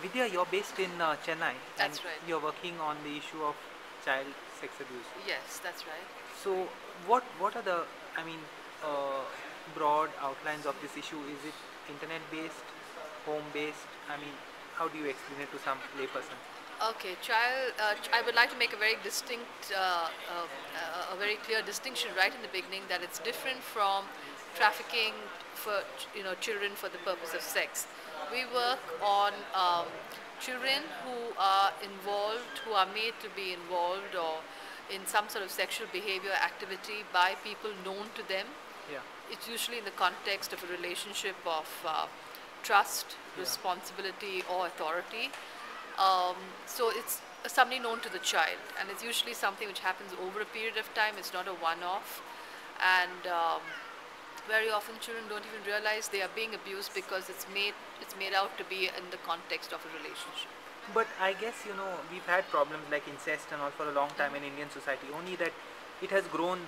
Vidya, you're based in Chennai and That's right. you're working on the issue of child sex abuse. Yes, that's right. So, what are the, I mean, uh, broad outlines of this issue? Is it internet based, home based? I mean, how do you explain it to some layperson? Okay, I would like to make a very distinct, a very clear distinction right in the beginning that it's different from trafficking for children for the purpose of sex. We work on children who are involved, who are made to be involved or in some sort of sexual behavior activity by people known to them. Yeah, It's usually in the context of a relationship of trust, yeah, responsibility, or authority. Um, so it's somebody known to the child, and it's usually something which happens over a period of time. It's not a one-off, and very often children don't even realize they are being abused because it's made out to be in the context of a relationship. but I guess we've had problems like incest and all for a long time in Indian society. Only that it has grown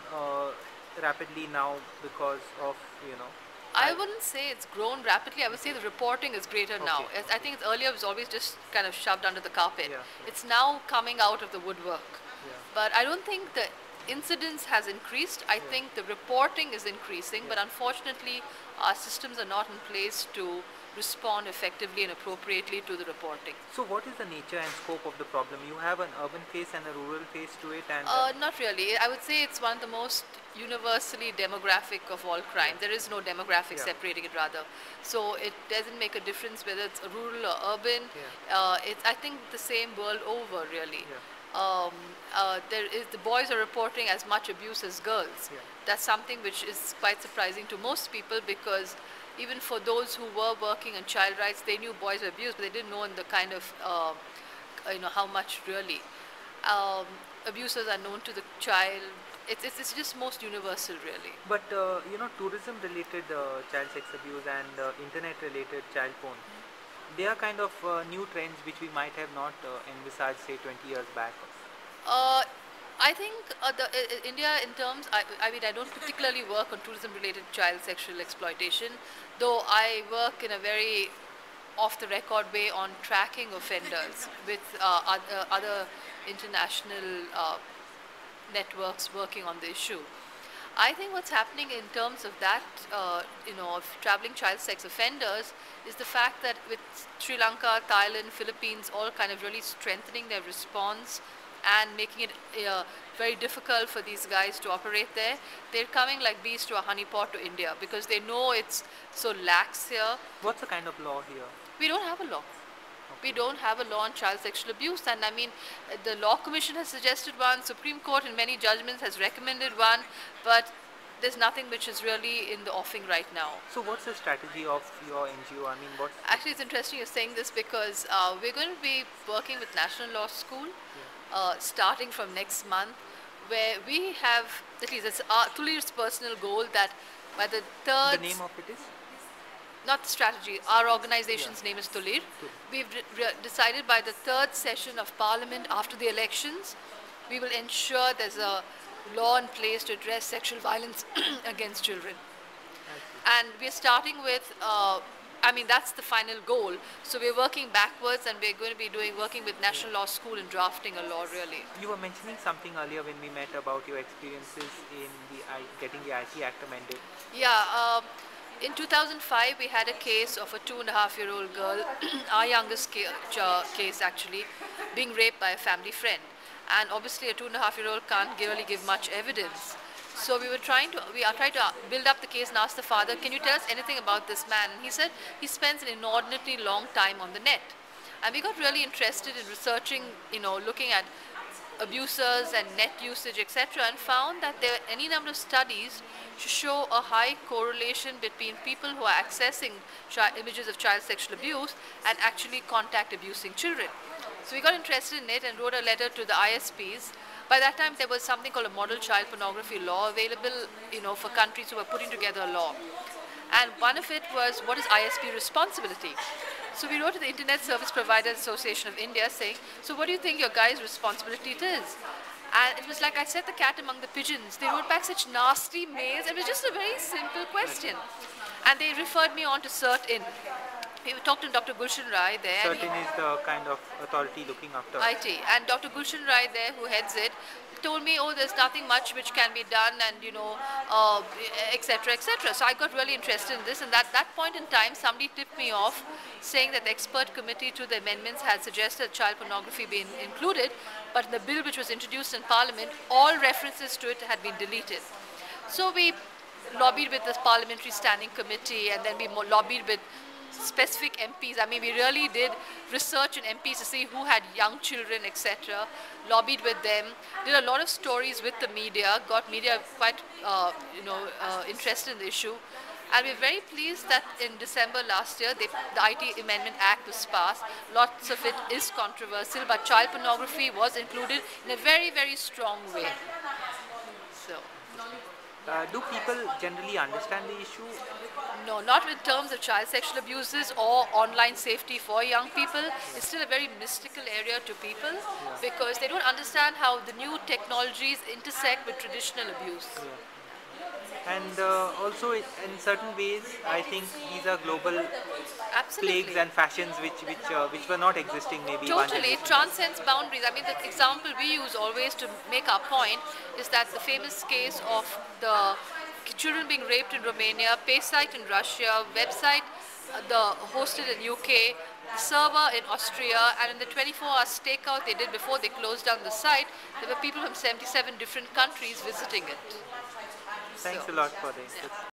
rapidly now because of you know. I wouldn't say it's grown rapidly. I would say the reporting is greater now. Okay, I think earlier it was always just kind of shoved under the carpet. Yeah, It's now coming out of the woodwork. yeah, But I don't think the incidence has increased. I think the reporting is increasing, but unfortunately, our systems are not in place to respond effectively and appropriately to the reporting. So, what is the nature and scope of the problem? You have an urban face and a rural face to it, and Not really. I would say it's one of the most universally demographic of all crime. There is no demographic Yeah. separating it, rather. So it doesn't make a difference whether it's rural or urban. Yeah. It's, I think, the same world over, really. Yeah. The boys are reporting as much abuse as girls. Yeah. That's something which is quite surprising to most people, because even for those who were working on child rights, they knew boys were abused, but they didn't know in the kind of how much really. Abusers are known to the child. It's just most universal, really. But tourism-related child sex abuse and internet-related child porn, they are kind of new trends which we might have not envisaged, say, 20 years back. Uh, I think India, in terms, I mean, I don't particularly work on tourism-related child sexual exploitation, though I work in a very off-the-record way on tracking offenders with other international networks working on the issue. I think what's happening in terms of that, of traveling child sex offenders, is the fact that with Sri Lanka, Thailand, Philippines, all kind of really strengthening their response and making it very difficult for these guys to operate there, they're coming like bees to a honeypot to India because they know it's so lax here. What's the kind of law here? We don't have a law. We don't have a law on child sexual abuse, and I mean, the Law Commission has suggested one, Supreme Court in many judgments has recommended one, but there's nothing which is really in the offing right now. So, what's the strategy of your NGO? I mean, what's Actually, it's interesting you're saying this because we're going to be working with National Law School starting from next month, where we have, at least it's Tulir's personal goal that by the third... the name of it is? Not the strategy, our organization's name is Tulir. We've decided by the third session of Parliament after the elections, we will ensure there's a law in place to address sexual violence against children. And we're starting with, I mean, that's the final goal. So we're working backwards, and we're going to be working with National Law School in drafting a law, really. You were mentioning something earlier when we met about your experiences in getting the IT Act amended. Yeah. In 2005, we had a case of a 2.5-year-old girl, our youngest case actually, being raped by a family friend. And obviously, a 2.5-year-old can't really give much evidence. So we are trying to build up the case and ask the father, can you tell us anything about this man? And he said he spends an inordinately long time on the net. And we got really interested in researching, looking at abusers and net usage, etc., and found that there are any number of studies to show a high correlation between people who are accessing images of child sexual abuse and actually contact abusing children. So we got interested in it and wrote a letter to the ISPs. By that time, there was something called a model child pornography law available, for countries who were putting together a law. And one of it was, what is ISP responsibility? So we wrote to the Internet Service Providers Association of India saying, so what do you think your guy's responsibility it is? And it was like I set the cat among the pigeons. They wrote back such nasty mails. It was just a very simple question. And they referred me on to CERT-IN. We talked to Dr. Gulshan Rai there. Certain is the kind of authority looking after. IT, and Dr. Gulshan Rai there, who heads it, told me, oh, there's nothing much which can be done, and etc., etc. So I got really interested in this, and at that point in time, somebody tipped me off, saying that the expert committee to the amendments had suggested child pornography be included, but in the bill which was introduced in Parliament, all references to it had been deleted. So we lobbied with this parliamentary standing committee, and then we lobbied with specific MPs. I mean, we really did research in MPs to see who had young children, etc. Lobbied with them, did a lot of stories with the media, got media quite, interested in the issue. And we're very pleased that in December last year, the IT Amendment Act was passed. Lots of it is controversial, but child pornography was included in a very, very strong way. So. Do people generally understand the issue? No, not in terms of child sexual abuses or online safety for young people. It's still a very mystical area to people because they don't understand how the new technologies intersect with traditional abuse. And also in certain ways, I think these are global plagues and fashions which were not existing maybe. Totally, it transcends boundaries. I mean, the example we use always to make our point is that the famous case of the children being raped in Romania, pay site in Russia, website hosted in UK, server in Austria, and in the 24-hour stakeout they did before they closed down the site, there were people from 77 different countries visiting it. Thanks a lot for this. Yeah.